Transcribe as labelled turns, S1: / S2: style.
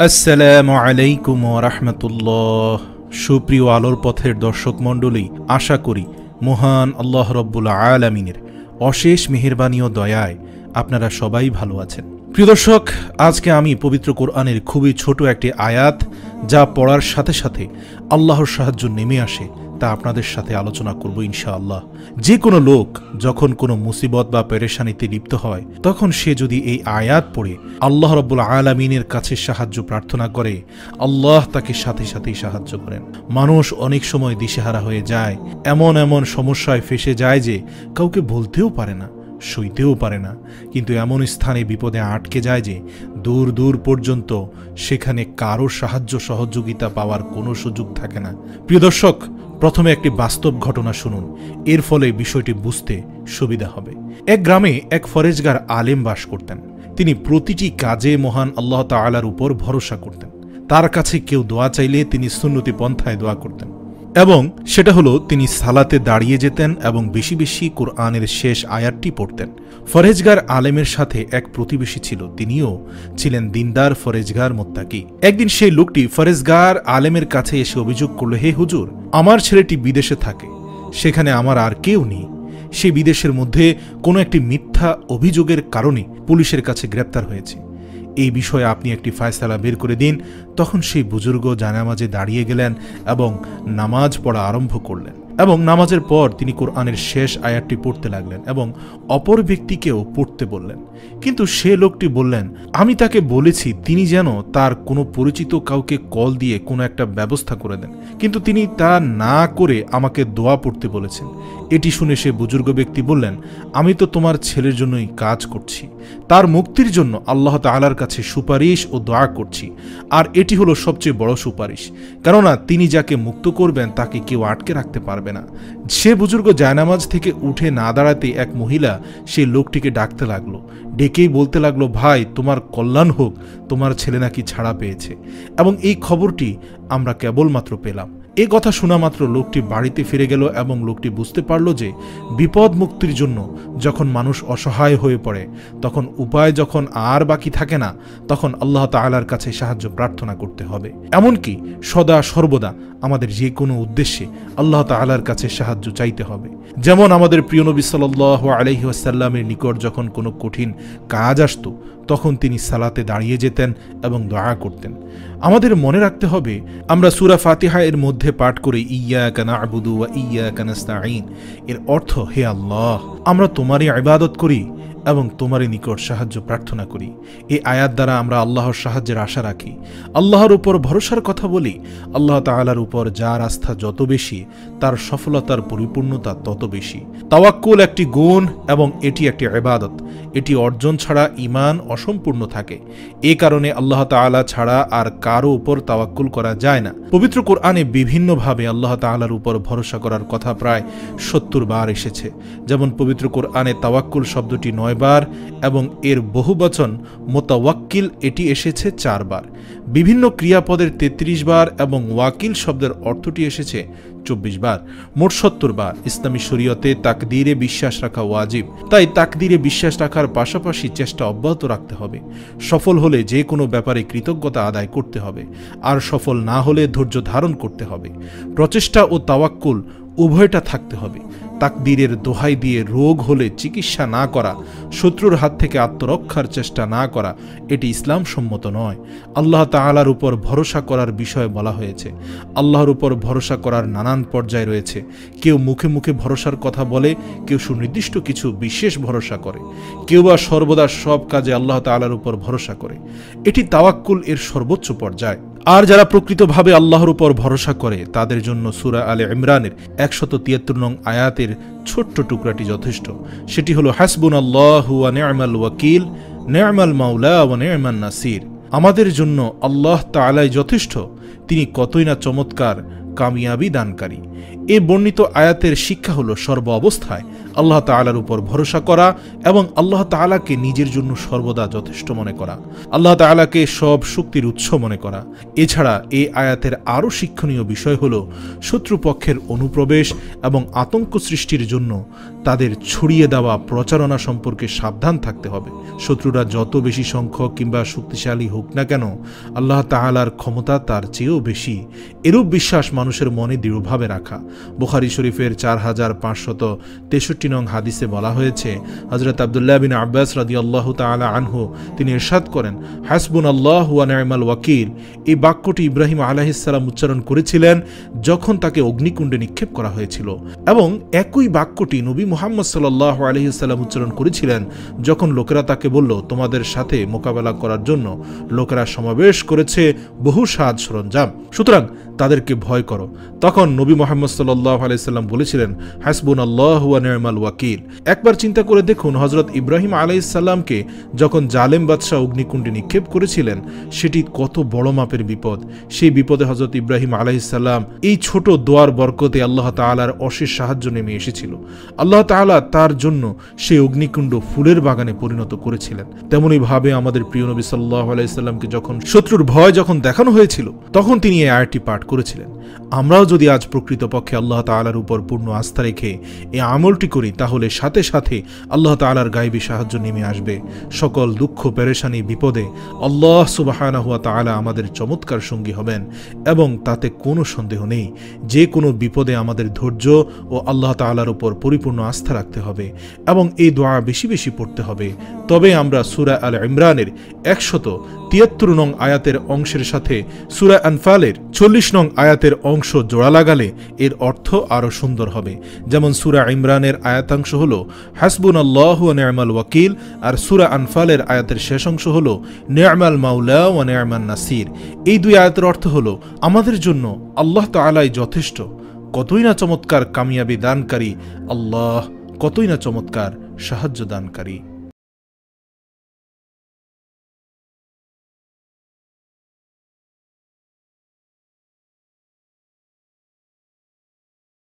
S1: আসসালামু আলাইকুম ওয়া রাহমাতুল্লাহ। সুপ্রিয় আলোর পথের দর্শক মণ্ডলী, আশা করি মহান আল্লাহ রব্বুল আলামিনের অশেষ মেহেরবানি ও দয়ায় আপনারা সবাই ভালো আছেন। প্রিয় দর্শক, আজকে আমি পবিত্র কোরআনের খুবই ছোট একটি আয়াত, যা পড়ার সাথে সাথে আল্লাহর সাহায্য নেমে আসে, তা আপনাদের সাথে আলোচনা করব ইনশাআল্লাহ। যে কোনো লোক যখন কোনো মুসিবত বা পেরেশানিতে লিপ্ত হয়, তখন সে যদি এই আয়াত পড়ে আল্লাহ রব্বুল আলামিনের কাছে সাহায্য প্রার্থনা করে, আল্লাহ তাকে সাথে সাথেই সাহায্য করেন। মানুষ অনেক সময় দিশেহারা হয়ে যায়, এমন এমন সমস্যায় ফেসে যায় যে কাউকে বলতেও পারে না, সইতেও পারে না, কিন্তু এমন স্থানে বিপদে আটকে যায় যে দূর দূর পর্যন্ত সেখানে কারো সাহায্য সহযোগিতা পাওয়ার কোনো সুযোগ থাকে না। প্রিয় দর্শক, প্রথমে একটি বাস্তব ঘটনা শুনুন, এর ফলে বিষয়টি বুঝতে সুবিধা হবে। এক গ্রামে এক ফরেজগার আলেম বাস করতেন। তিনি প্রতিটি কাজে মহান আল্লাহ তাআলার উপর ভরসা করতেন। তার কাছে কেউ দোয়া চাইলে তিনি সুন্নতি পন্থায় দোয়া করতেন, এবং সেটা হলো তিনি সালাতে দাঁড়িয়ে যেতেন এবং বেশি বেশি কোরআনের শেষ আয়াতটি পড়তেন। ফরেজগার আলেমের সাথে এক প্রতিবেশী ছিল, তিনিও ছিলেন দিনদার ফরেজগার মুত্তাকি। একদিন সেই লোকটি ফরেজগার আলেমের কাছে এসে অভিযোগ করল, হে হুজুর, আমার ছেলেটি বিদেশে থাকে, সেখানে আমার আর কেউ নেই। সে বিদেশের মধ্যে কোনো একটি মিথ্যা অভিযোগের কারণে পুলিশের কাছে গ্রেপ্তার হয়েছে। এই বিষয়ে আপনি একটি ফায়সালা বের করে দিন। তখন সেই বুজুর্গ জানামাজে দাঁড়িয়ে গেলেন এবং নামাজ পড়া আরম্ভ করলেন, এবং নামাজের পর তিনি কোরআনের শেষ আয়াতটি পড়তে লাগলেন এবং অপর ব্যক্তিকেও পড়তে বললেন। কিন্তু সে লোকটি বললেন, আমি তাকে বলেছি তিনি যেন তার কোনো পরিচিত কাউকে কল দিয়ে কোনো একটা ব্যবস্থা করে দেন, কিন্তু তিনি তা না করে আমাকে দোয়া পড়তে বলেছেন। এটি শুনে সে বুজুর্গ ব্যক্তি বললেন, আমি তো তোমার ছেলের জন্যই কাজ করছি, তার মুক্তির জন্য আল্লাহ তাআলার কাছে সুপারিশ ও দোয়া করছি, আর এটি হলো সবচেয়ে বড় সুপারিশ, কেননা তিনি যাকে মুক্ত করবেন তাকে কেউ আটকে রাখতে পারবে না। সে বুজুর্গ জায়নামাজ থেকে উঠে না দাঁড়াতে এক মহিলা সেই লোকটিকে ডাকতে লাগলো, ডেকেই বলতে লাগলো, ভাই, তোমার কল্যাণ হোক, তোমার ছেলে নাকি ছাড়া পেয়েছে, এবং এই খবরটি আমরা কেবলমাত্র পেলাম। এ কথা শোনা মাত্র লোকটি বাড়িতে ফিরে গেল, এবং লোকটি বুঝতে পারল যে বিপদ মুক্তির জন্য যখন মানুষ অসহায় হয়ে পড়ে, তখন উপায় যখন আর বাকি থাকে না, তখন আল্লাহ তাআলার কাছে সাহায্য প্রার্থনা করতে হবে। এমনকি সদা সর্বদা আমাদের যে কোনো উদ্দেশ্যে আল্লাহ তাআলার কাছে সাহায্য চাইতে হবে। যেমন আমাদের প্রিয় নবী সাল্লাল্লাহু আলাইহি ওয়াসাল্লামের নিকট যখন কোনো কঠিন কাজ আসত, তখন তিনি সালাতে দাঁড়িয়ে যেতেন এবং দোয়া করতেন। আমাদের মনে রাখতে হবে, আমরা সূরা ফাতিহা এর মধ্যে পাঠ করি, ইয়্যাকা না'বুদু ওয়া ইয়্যাকা নাস্তাঈন, এর অর্থ, হে আল্লাহ, আমরা তোমারই ইবাদত করি এবং তোমারই নিকট সাহায্য প্রার্থনা করি। এই আয়াত দ্বারা আমরা আল্লাহর সাহায্যের আশা রাখি, আল্লাহর উপর ভরসার কথা বলি। আল্লাহ তাআলার উপর যার আস্থা যত বেশি, তার সফলতার পরিপূর্ণতা তত বেশি। তাওয়াক্কুল একটি গুণ এবং এটি একটি ইবাদত। এটি অর্জন ছাড়া ঈমান অসম্পূর্ণ থাকে। এই কারণে আল্লাহ তাআলা ছাড়া আর কারো উপর তাওয়াক্কুল করা যায় না। পবিত্র কোরআনে বিভিন্নভাবে আল্লাহ তাআলার উপর ভরসা করার কথা প্রায় 70 বার এসেছে। যেমন পবিত্র কোরআনে তাওয়াক্কুল শব্দটি 9 বার এবং এর বহুবচন মুতাওয়াক্কিল এটি এসেছে 4 বার। বিভিন্ন ক্রিয়াপদের 33 বার এবং ওয়াকিল শব্দের অর্থটি এসেছে 24 বার, মোট 70 বার। ইসলামী শরীয়তে তাকদীরে বিশ্বাস রাখা ওয়াজিব, তাই তাকদীরে বিশ্বাস রাখার পাশাপাশি চেষ্টা অব্যাহত রাখতে হবে। সফল হলে যে কোনো ব্যাপারে কৃতজ্ঞতা আদায় করতে হবে, আর সফল না হলে ধৈর্য ধারণ করতে হবে। প্রচেষ্টা ও তাওয়াক্কুল উভয়টা থাকতে হবে। তাকদীরের দোহাই দিয়ে রোগ হলে চিকিৎসা না করা, শত্রুর হাত থেকে আত্মরক্ষার চেষ্টা না করা, এটি ইসলাম সম্মত নয়। আল্লাহ তাআলার উপর ভরসা করার বিষয়ে বলা হয়েছে। আল্লাহর উপর ভরসা করার নানান পর্যায় রয়েছে। কেউ মুখে মুখে ভরসার কথা বলে, কেউ সুনির্দিষ্ট কিছু বিশেষ ভরসা করে, কেউ বা সর্বদা সব কাজে আল্লাহ তাআলার উপর ভরসা করে। এটি তাওয়াক্কুল এর সর্বোচ্চ পর্যায়। আর যারা প্রকৃতভাবে আল্লাহর উপর ভরসা করে, তাদের জন্য সূরা আলে ইমরানের 173 নং আয়াতের ছোট্ট টুকরাটি যথেষ্ট। সেটি হলো, হাসবুনাল্লাহু ওয়া নি'মাল ওয়াকিল, নি'মাল মাওলা ওয়া নি'মান নাসির। আমাদের জন্য আল্লাহ তাআলাই যথেষ্ট, তিনি কতই না চমৎকার কামিয়াবি দানকারী। এই বর্ণিত আয়াতের শিক্ষা হলো সর্ব অবস্থায় আল্লাহ তাআলার উপর ভরসা করা এবং আল্লাহ তাআলাকে নিজের জন্য সর্বদা যথেষ্ট মনে করা, আল্লাহ তাআলাকে সব শক্তির উৎস মনে করা। এছাড়া এই আয়াতের আরও শিক্ষণীয় বিষয় হলো শত্রুপক্ষের অনুপ্রবেশ এবং আতঙ্ক সৃষ্টির জন্য তাদের ছড়িয়ে দেওয়া প্রচারণা সম্পর্কে সাবধান থাকতে হবে। শত্রুরা যত বেশি সংখ্যক কিংবা শক্তিশালী হোক না কেন, আল্লাহ তাআলার ক্ষমতা তার চেয়েও বেশি, এরূপ বিশ্বাস মানুষের মনে দৃঢ়ভাবে রাখা। বুখারী শরীফের 4563 নং হাদিসে বলা হয়েছে, হযরত আব্দুল্লাহ বিন আব্বাস রাদিয়াল্লাহু তাআলা আনহু তিনি ইরশাদ করেন, হাসবুনাল্লাহু ওয়া নি'মাল ওয়াকিল। এই বাক্যটি ইব্রাহিম আলাইহিস সালাম উচ্চারণ করেছিলেন যখন তাকে অগ্নিকুণ্ডে নিক্ষেপ করা হয়েছিল, এবং একই বাক্যটি নবী মুহাম্মদ সাল্লাল্লাহু আলাইহি সাল্লাম উচ্চারণ করেছিলেন যখন লোকেরা তাকে বলল, তোমাদের সাথে মোকাবেলা করার জন্য লোকেরা সমাবেশ করেছে বহু সাজ সরঞ্জাম, সুতরাং তাদেরকে ভয় করো। তখন নবী মুহাম্মদ সাল্লাল্লাহু আলাইহি সাল্লাম বলেছিলেন, হাসবুনাল্লাহু ওয়া নি'মাল ওয়াকিল। একবার চিন্তা করে দেখুন, হযরত ইব্রাহিম আলাইহিস সালামকে যখন জালেম বাদশাহ অগ্নিকুণ্ডে নিক্ষেপ করেছিলেন, সেটি কত বড় মাপের বিপদ। সেই বিপদে হযরত ইব্রাহিম আলাইহিস সালাম এই ছোট দোয়ার বরকতে আল্লাহ তাআলার অশেষ সাহায্য নেমে এসেছিল। আল্লাহ তাআলা তার জন্য সেই অগ্নিকুণ্ড ফুলের বাগানে পরিণত করেছিলেন। তেমনি ভাবে আমাদের প্রিয় নবী সাল্লাল্লাহু আলাইহি সাল্লামকে যখন শত্রুর ভয় দেখানো হয়েছিল, তখন তিনি এই আয়াতটি পাঠ করেছিলেন। আমরাও যদি আজ প্রকৃতপক্ষে আল্লাহ তাআলার উপর পূর্ণ আস্থা রেখে এই আমলটি করি, তাহলে সাথে সাথে আল্লাহ তাআলার গায়বী সাহায্য নেমে আসবে। সকল দুঃখ পেরেশানি বিপদে আল্লাহ সুবহানাহু ওয়া তাআলা আমাদের চমৎকার সঙ্গী হবেন, এবং তাতে কোনো সন্দেহ নেই যে কোনো বিপদে আমাদের ধৈর্য ও আল্লাহ তাআলার উপর পরিপূর্ণ আস্থা রাখতে হবে এবং এই দোয়া বেশি বেশি পড়তে হবে। তবে আমরা সূরা আল ইমরানের 173 নং আয়াতের অংশের সাথে সূরা আনফালের 40 নং আয়াতের অংশ জোড়া লাগালে এর অর্থ আরও সুন্দর হবে। যেমন সূরা ইমরানের আয়াতাংশ হলো হাসবুনাল্লাহু ওয়া নি'মাল ওয়াকিল, আর সূরা আনফালের আয়াতের শেষ অংশ হলো নি'মাল মাওলা ওয়া নি'মান নাসির। এই দুই আয়াতের অর্থ হলো আমাদের জন্য আল্লাহ তাআলাই যথেষ্ট। কতই না চমৎকার কামিয়াবি দানকারী আল্লাহ, কতই না চমৎকার সাহায্য দানকারী।